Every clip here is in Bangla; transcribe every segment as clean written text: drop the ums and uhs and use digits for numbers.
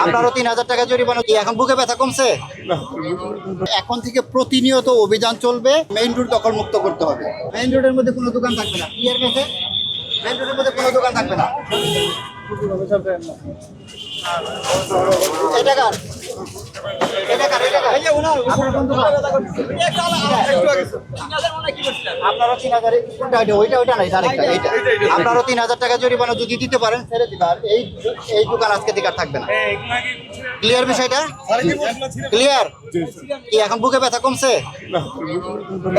আপনারও 3000 টাকা জরিমানা। কি এখন বুকে ব্যথা কমছে? এখন থেকে প্রতিনিয়ত অভিযান চলবে, মেইন রোড দখল মুক্ত করতে হবে। মেইন রোডের মধ্যে কোনো দোকান থাকবে না, ক্লিয়ার গেছে? মেইন রোডের মধ্যে কোনো দোকান থাকবে না। এটা কার? এটা কার? এটা কার? আপনার কোন দোকান? আপনারও 3000, কোনটা এটা? ওইটা নাই, আরেকটা এইটা। আপনারও 3000 টাকা জরিমানা যদি দিতে পারেন ছেড়ে দিবেন। আর এই দোকান আজকে থেকে আর থাকবে না। ক্লিয়ার বিষয়টা? ক্লিয়ার? কি এখন বুকে ব্যথা কমছে?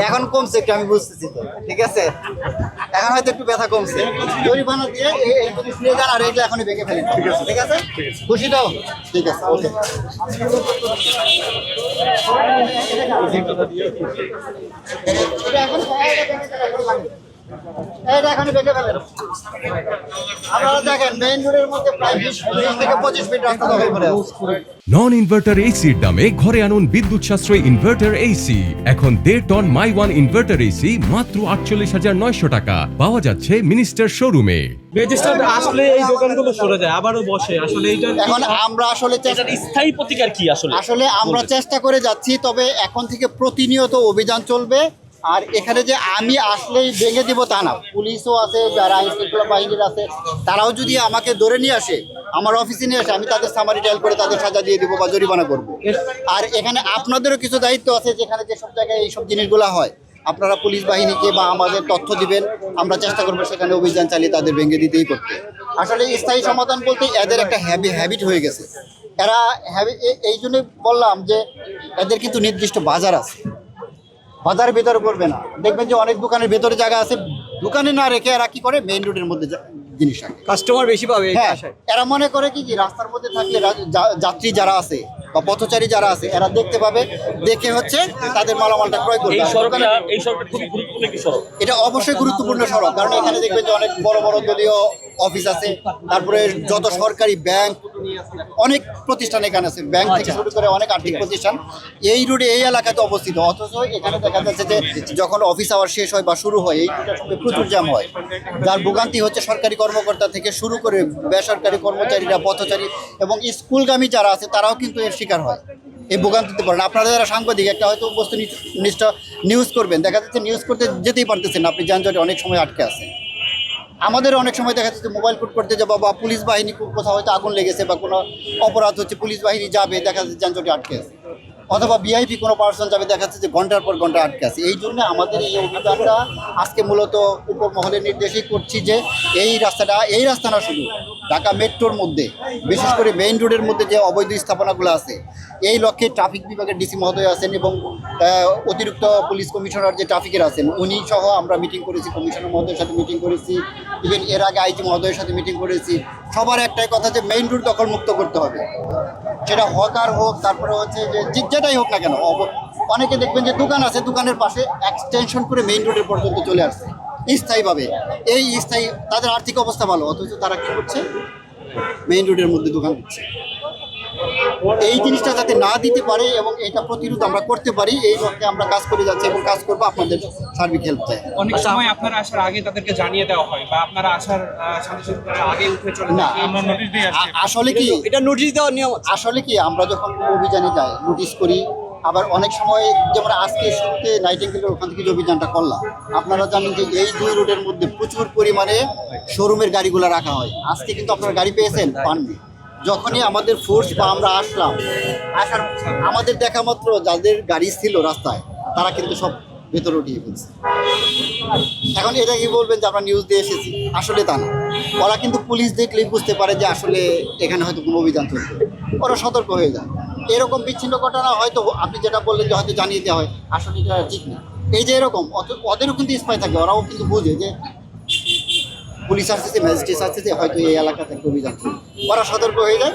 এখন কমছে একটু, আমি বুঝতেছি তো, ঠিক আছে? এখন হয়তো একটু ব্যথা কমছে। জরিমানা দিয়ে এই জিনিস নিয়ে যান, আর এইটা এখনই ভেঙে ফেলেন, ঠিক আছে? খুশি তো? ঠিক আছে, ওকে। এটা এখন এইটা এখনই ভেঙে ফেলেন। আপনারা দেখেন মেইন রোডের মধ্যে প্রায় 20 থেকে 25 ফিট রাস্তা দখল করে আছে। নন ইনভার্টার এসির দামে ঘরে আনুন বিদ্যুৎ সাশ্রয়ী ইনভার্টার এসি। এখন 1.5 টন মাই ওয়ান ইনভার্টার এসি মাত্র 48,900 টাকা পাওয়া যাচ্ছে মিনিস্টার শোরুমে। রেজিস্টার্ড আসলে এই দোকানগুলো সরে যায়, আবারও বসে। আসলে এইটা এখন আমরা আসলে স্থায়ী প্রতিকার কি? আসলে আমরা চেষ্টা করে যাচ্ছি, তবে এখন থেকে প্রতিনিয়ত অভিযান চলবে। আর এখানে যে আমি আসলেই ভেঙে দিব তা না, পুলিশও আছে, যারা আইন শৃঙ্খলা বাহিনীর আছে, তারাও যদি আমাকে ধরে নিয়ে আসে, আমার অফিসে নিয়ে আসে, আমি তাদের সামারি ট্রায়াল করে তাদের সাজা দিয়ে দিব বা জরিমানা করবো। আর এখানে আপনাদেরও কিছু দায়িত্ব আছে, যেখানে যেসব জায়গায় এইসব জিনিসগুলো হয় আপনারা পুলিশ বাহিনীকে বা আমাদের তথ্য দিবেন, আমরা চেষ্টা করবো সেখানে অভিযান চালিয়ে তাদের ভেঙে দিতেই করতে। আসলে স্থায়ী সমাধান বলতে এদের একটা হ্যাবিট হয়ে গেছে। এরা এই জন্যই বললাম যে এদের কিন্তু নির্দিষ্ট বাজার আছে, বাজারের ভেতরে করবে না। দেখবেন যে অনেক দোকানের ভেতরে জায়গা আছে, দোকানে না রেখে এরা কি করে মেইন রোডের মধ্যে জিনিস রাখে, কাস্টমার বেশি পাবে। হ্যাঁ, এরা মনে করে কি রাস্তার মধ্যে থাকলে যাত্রী যারা আছে বা পথচারী যারা আছে এরা দেখতে পাবে, দেখে হচ্ছে তাদের মালামালটা ক্রয় করবে। এই সড়কটা খুবই গুরুত্বপূর্ণ একটি সড়ক। এটা অবশ্যই গুরুত্বপূর্ণ সড়ক, কারণ এখানে দেখবেন যে অনেক বড় বড় দলীয় অফিস আছে, তারপরে যত সরকারি ব্যাংক, অনেক প্রতিষ্ঠান এখানে আছে, ব্যাংক থেকে শুরু করে অনেক আর্থিক প্রতিষ্ঠান এই রোডে এই এলাকাতে অবস্থিত। অথচ এখানে দেখা যাচ্ছে যে যখন অফিস আওয়ার শেষ হয় বা শুরু হয় এই প্রচুর জ্যাম হয়, যার ভোগান্তি হচ্ছে সরকারি কর্মকর্তা থেকে শুরু করে বেসরকারি কর্মচারীরা, পথচারী এবং স্কুলগামী যারা আছে তারাও কিন্তু এর শিকার হয়, এই ভোগান্তিতে পড়েন। আপনারা যারা সাংবাদিক একটা হয়তো বস্তুনিষ্ঠ নিউজ করবেন, দেখা যাচ্ছে নিউজ করতে যেতেই পারতেছেন না, আপনি যানজটে অনেক সময় আটকে আছেন। আমাদের অনেক সময় দেখা যাচ্ছে মোবাইল কোড করতে যাবো বা পুলিশ বাহিনী কোথাও হয়তো আগুন লেগেছে বা কোনো অপরাধ হচ্ছে, পুলিশ বাহিনী যাবে, দেখা যাচ্ছে যানজটে আটকে আছে, অথবা ভিআইপি কোনো পার্সন যাবে, দেখা যাচ্ছে যে ঘন্টার পর ঘন্টা আটকে আছে। এই জন্য আমাদের এই অভিযানটা আজকে মূলত উপর মহলের নির্দেশেই করছি যে এই রাস্তা না, শুধু ঢাকা মেট্রোর মধ্যে বিশেষ করে মেইন রোডের মধ্যে যে অবৈধ স্থাপনাগুলো আছে, এই লক্ষ্যে ট্রাফিক বিভাগের ডিসি মহোদয় আছেন এবং অতিরিক্ত পুলিশ কমিশনার যে ট্রাফিকের আছেন উনি সহ আমরা মিটিং করেছি, কমিশনার মহোদয়ের সাথে মিটিং করেছি, ইভেন এর আগে আইজি মহোদয়ের সাথে মিটিং করেছি। সবার একটাই কথা যে মেইন রোড দখল মুক্ত করতে হবে, সেটা হকার হোক, তারপরে হচ্ছে যে যেটাই হোক না কেন। অনেকে দেখবেন যে দোকান আছে, দোকানের পাশে এক্সটেনশন করে মেইন রোডের পর্যন্ত চলে আসছে স্থায়ীভাবে। এই স্থায়ী তাদের আর্থিক অবস্থা ভালো, অথচ তারা কী করছে, মেইন রোডের মধ্যে দোকান দিচ্ছে। এই জিনিসটা যাতে না দিতে পারে এবং এটা প্রতিরোধ আমরা করতে পারি, এই লক্ষ্যে আমরা কাজ করে যাচ্ছি এবং কাজ করবো আপনাদের সার্বিক হেল্প চাই। অনেক সময় আপনারা আসার আগে তাদেরকে জানিয়ে দেওয়া হয় বা আপনারা আসার সাথে সাথে তারা আগে উঠে চলে না, যায়। আসলে কি এটা নোটিশ দেওয়ার নিয়ম। আসলে কি আমরা যখন অভিযানে যাই নোটিশ করি, আবার অনেক সময় যেমন আজকে শুরুতে নাইটিঙ্গেলের ওখান থেকে যে অভিযানটা করলাম, আপনারা জানেন যে এই দুই রোডের মধ্যে প্রচুর পরিমাণে শোরুমের গাড়িগুলো রাখা হয়। আজকে কিন্তু আপনারা গাড়ি পেয়েছেন, পাননি। যখনই আমাদের ফোর্স বা আমরা আসার আমাদের দেখা মাত্র যাদের গাড়ি ছিল রাস্তায় তারা কিন্তু সব ভেতরে উঠিয়ে ফেলছে। এখন এটা কি বলবেন যে আমরা নিউজ দিয়ে এসেছি? আসলে তা না, ওরা কিন্তু পুলিশ দেখলেই বুঝতে পারে যে আসলে এখানে হয়তো কোনো অভিযান চলছে, ওরা সতর্ক হয়ে যায়। এরকম বিচ্ছিন্ন ঘটনা হয়তো আপনি যেটা বললেন যে হয়তো জানিয়ে দেওয়া হয়, আসলে এটা ঠিক না। এই যে এরকম ওদেরও কিন্তু স্পাই থাকে, ওরাও কিন্তু বুঝে যে পুলিশ আসছে, ম্যাজিস্ট্রেট আসছে, হয়তো এই এলাকা থেকে অভিযান চলছে, ওরা সতর্ক হয়ে যায়।